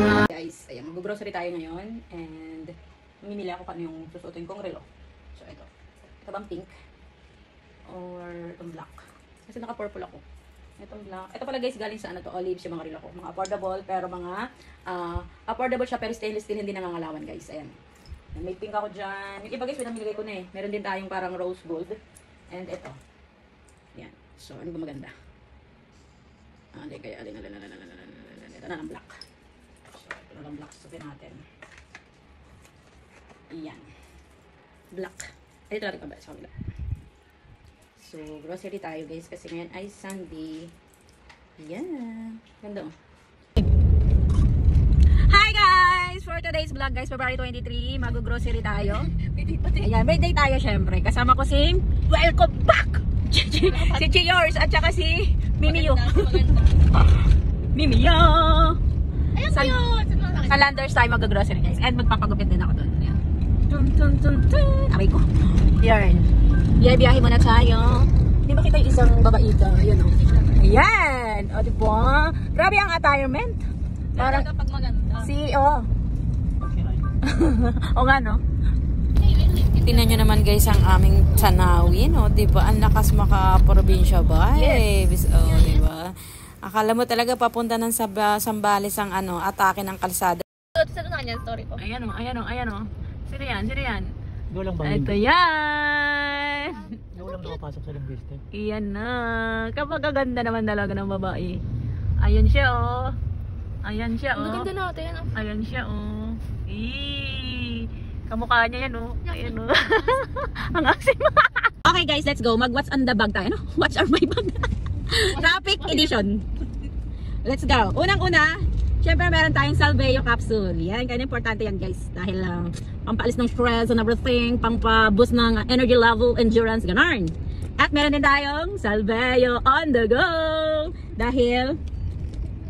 Guys, ayan, mag-grocery tayo ngayon and mamimili ako kung yung susuotin kong relo. So, ito. Ito bang pink? Or itong black? Kasi naka-purple ako. Itong black. Ito pala guys, galing sa ano to, Olives yung mga relo ko. Mga affordable, pero mga affordable siya, pero stainless steel, hindi nangangalawan guys. Ayan. May pink ako dyan. Yung iba guys, pinamigay ko na eh. Meron din tayong parang rose gold. And ito. Ayan. So, ano ba maganda? Ito na lang black. So, ito na lang black. Sabihin natin. Ayan. Black. Ay, ito natin pabaya sa kabila. So, grocery tayo guys. Kasi ngayon ay Sunday. Ayan. Ganda oh. Hi guys! For today's vlog guys, February 23, mag-grocery tayo. Ayan, birthday tayo syempre. Kasama ko si welcome back! Si Chiors at saka si Mimiyo. Mimiyo! Ayun sa yun! Sa Landers tayo mag-grocery guys. And magpapagupit din ako doon. Ayan. Aray ko. Ayan. Biyahe muna tayo. Di ba kita yung isang babaita? Ayan o. Ayan! O diba? Grabe ang attirement. Parang kapag maganda. CEO. O nga no? Tingnan nyo naman guys ang aming tanawin, no? Diba? Ang lakas maka-probinsya ba? Yes. Oh, diba? Akala mo talaga papunta ng Sambales ang ano, atake ng kalsada. Sa doon na story ko. Ayan o, ayan o, ayan o. Sino yan? Sino yan? Walang ba? Ito yan! Walang nakapasok sa linguistic. Iyan na. Kapag ganda naman talaga ng babae. Ayan siya oh. Ayan siya oh. Maganda natin. Ayan siya oh. Kamukha niya yan oh. Ayan oh. Ang asim. Okay guys, let's go. Mag what's on the bag tayo, no? What's on my bag? Traffic edition. Let's go. Unang-una, syempre meron tayong Salveo capsule. Yan, kaya importante yan guys. Dahil pampaalis ng stress and everything, pampaboost ng energy level, endurance, ganun. At meron din tayong Salveo on the go. Dahil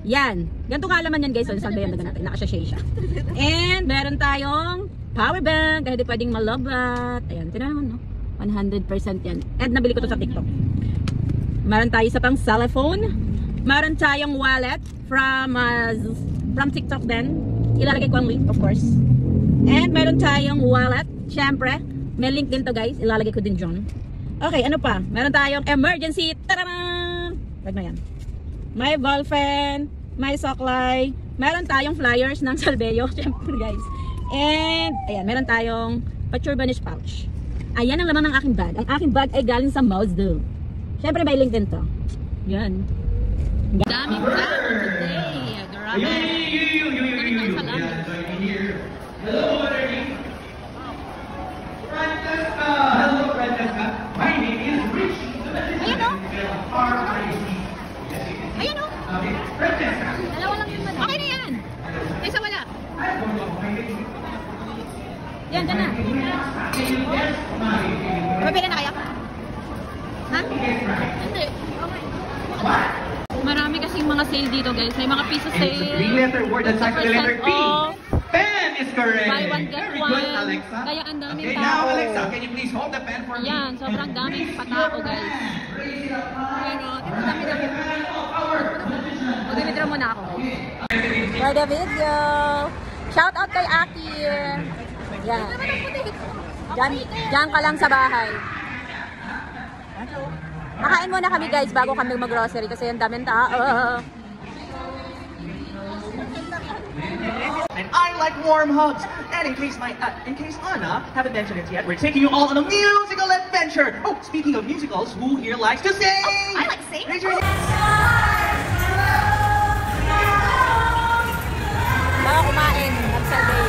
yan. Ganito kalaman yan guys. So, Salveo na natin. Nakasashay siya. And meron tayong power bank. Kaya di pwedeng malabat. Ayan. Tinan naman no. 100% yan. And nabili ko to sa TikTok. Meron tayo sa pang cellphone. Meron tayong wallet from TikTok din. Ilalagay ko ang link of course. And meron tayong wallet. Syempre. May link din to guys. Ilalagay ko din dyan. Okay. Ano pa? Meron tayong emergency. Tararan! Wag na yan. May ballpen, may soklay, meron tayong flyers ng Salveo, syempre guys. And, ayan, meron tayong Pature Vanish pouch. Ayan ang laman ng aking bag. Ang aking bag ay galing sa Mazda. Syempre may link din to. Yan. Daming bag today. Grabe. Daming salamat. Hello, Francesca. Hello, Francesca. My name is Rich. Ayan o. Ayan o. Dalawa lang yung okay na yan. Isa wala. Yan, dyan na. Mabila na kaya? Ha? Hindi. Marami kasing mga sale dito guys. May mga piso sale. It's a three-letter word that starts with the letter P. Pen is correct. Buy one, get Very one. good, Alexa. Kaya ang daming Okay, tao. now Alexa, can you please hold the pen for me? Yan, sobrang daming patao guys. Ayan o. Dami-dami. Mag-withdraw muna ako. For the video. Shout out kay Aki. Yan. Diyan ka lang sa bahay. Nakain muna kami guys bago kami mag-grocery kasi ang daming tao. And I like warm hugs. And in case Anna haven't mentioned it yet, we're taking you all on a musical adventure. Oh, speaking of musicals, who here likes to sing? I like to sing. Raise your Baka kumain. Mag-Salveo.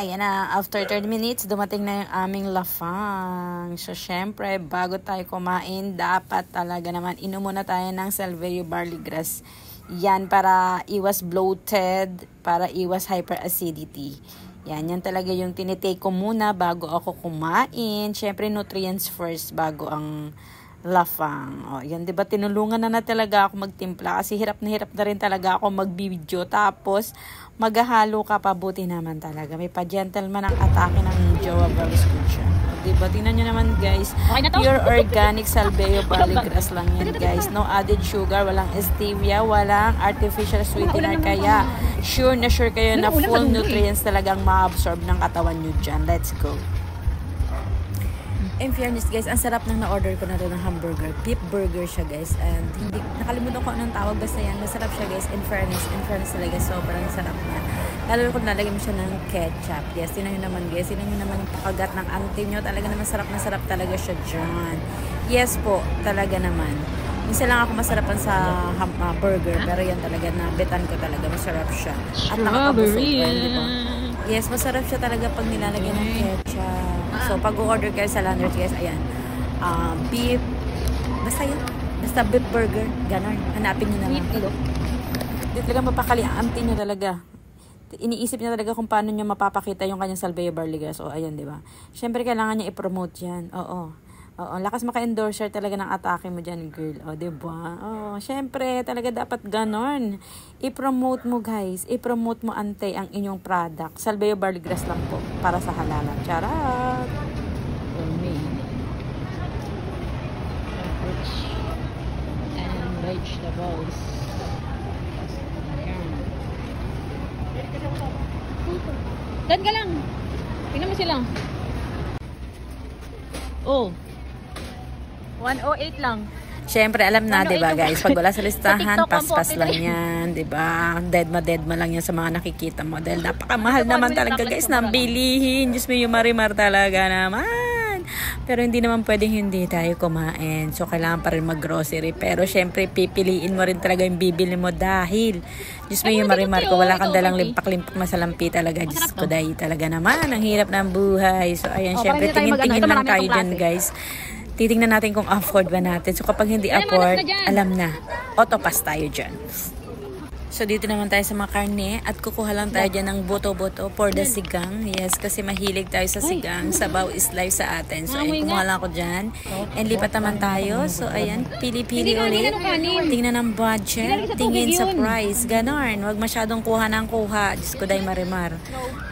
Ayan na, after 30 minutes, dumating na yung aming lafang. So, syempre, bago tayo kumain, dapat talaga naman inom muna tayo ng Salveyo Barley Grass. Yan, para iwas bloated, para iwas hyperacidity. Yan talaga yung tinitake ko muna bago ako kumain. Syempre, nutrients first bago ang lafang. O, yan, diba, tinulungan na talaga ako magtimpla kasi hirap na rin talaga ako magbibideo. Tapos, maghahalo ka pa, buti naman talaga. May pa-gentleman ang atake ng Jowa Barley Sculpture. Diba, tingnan nyo naman guys, pure organic Salveyo Barley Grass lang yan guys. No added sugar, walang stevia, walang artificial sweetener. Kaya, sure na sure kayo na full nutrients talagang ma-absorb ng katawan nyo dyan. Let's go. In fairness guys, ang sarap nang na-order ko na ito ng hamburger. Beef burger siya guys. And hindi, nakalimutan ko anong tawag. Basta yan, masarap siya guys. In fairness talaga, sobrang sarap na. Lalo kung nalagyan mo siya ng ketchup. Yes, tinan nyo naman guys. Tinan nyo naman yung pakagat ng ante nyo. Talaga naman sarap na sarap talaga siya dyan. Yes po, talaga naman. Minsan lang ako masarapan sa burger. Pero yan talaga, nabetan ko talaga. Masarap siya. At nakakabusog pa yun, diba? Yes, masarap siya talaga pag nilalagyan ng ketchup. So, pag-order kayo sa Landers, guys, ayan. Beef. Basta yun. Basta beef burger. Ganon. Hanapin nyo naman. Hindi talaga mapakali. Ang amti nyo talaga. Iniisip niya talaga kung paano nyo mapapakita yung kanyang Salveyo Barley Grass. O, ayan, di ba? Siyempre, kailangan niya i-promote yan. Oo. Lakas maka-endorser talaga ng atake mo dyan, girl. O, diba? Siyempre, talaga dapat ganon. I-promote mo, guys. I-promote mo, ante, ang inyong product. Salveyo Barley Grass lang po. Para sa halalan. Charot! For me. Rich. And vegetables. Ayan. Dan ka lang. Tingnan mo sila. Oh. 108 lang. Siyempre, alam na, diba guys? Pag wala sa listahan, paspas lang yan, diba? Dead ma lang yan sa mga nakikita mo. Dahil napakamahal naman talaga guys ng bilihin. Diyos mo yung marimar talaga naman. Pero hindi naman pwedeng hindi tayo kumain. So, kailangan pa rin mag-grocery. Pero syempre, pipiliin mo rin talaga yung bibili mo dahil Diyos mo yung marimar ko, wala kang dalang limpak-limpak masalampi talaga. Diyos ko dahil talaga naman. Ang hirap ng buhay. So, ayan, syempre, tingin-tingin lang tayo dyan guys. Titingnan natin kung afford ba natin. So, kapag hindi afford, alam na. Autopass tayo dyan. So, dito naman tayo sa mga karne. At kukuha lang tayo dyan ng boto-boto for the sigang. Yes, kasi mahilig tayo sa sigang. Sabaw is life sa atin. So, ayan, kumuha lang ako dyan. And lipat naman tayo. So, ayan, pili-pili ulit. Tingnan ng budget. Tingin sa price. Ganon. Huwag masyadong kuha ng kuha. Diyos ko, day marimar.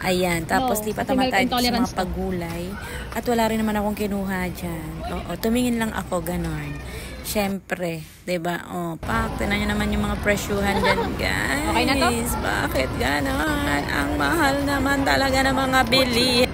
Ayan. Tapos, lipat naman tayo sa mga pagulay. At wala rin naman akong kinuha dyan. Oo, tumingin lang ako. Ganon. Siyempre, diba? Tinan nyo naman yung mga presyuhan dyan, guys. Okay na to? Bakit ganon? Ang mahal naman talaga ng mga bili.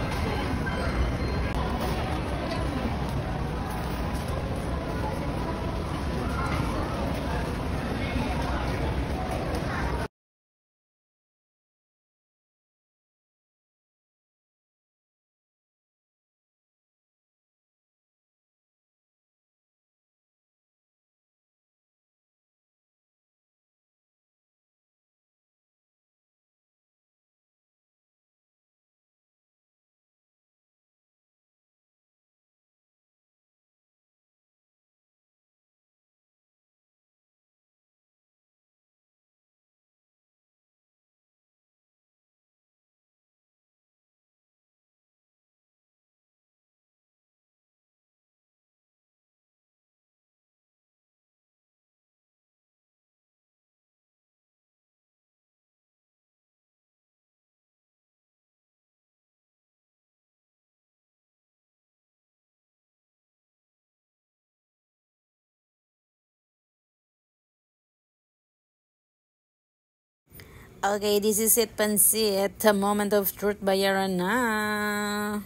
Okay, this is it, pansit. The moment of truth, bayaran na.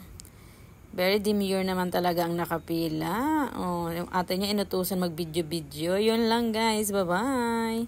Very demure naman talaga ang nakapila. Yung ate niya inutusan mag-video-video. Yun lang guys, bye-bye.